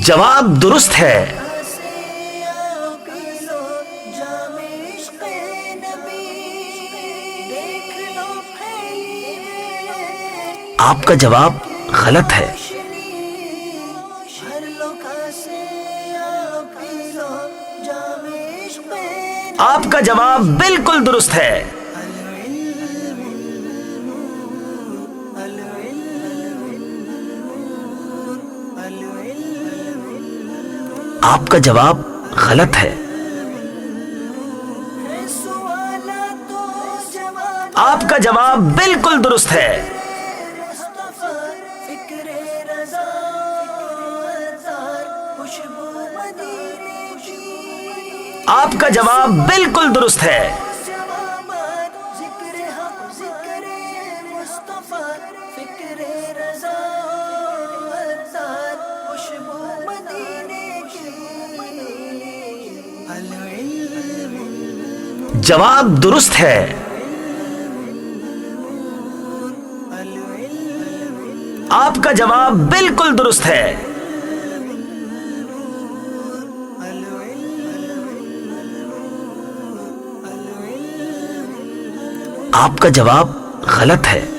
جواب درست ہے۔ آپ کا جواب غلط ہے۔ آپ کا جواب بالکل درست ہے۔ آپ کا جواب غلط ہے۔ آپ کا جواب بالکل درست ہے۔ آپ کا جواب بالکل درست ہے۔ جواب درست ہے۔ آپ کا جواب بالکل درست ہے۔ آپ کا جواب غلط ہے۔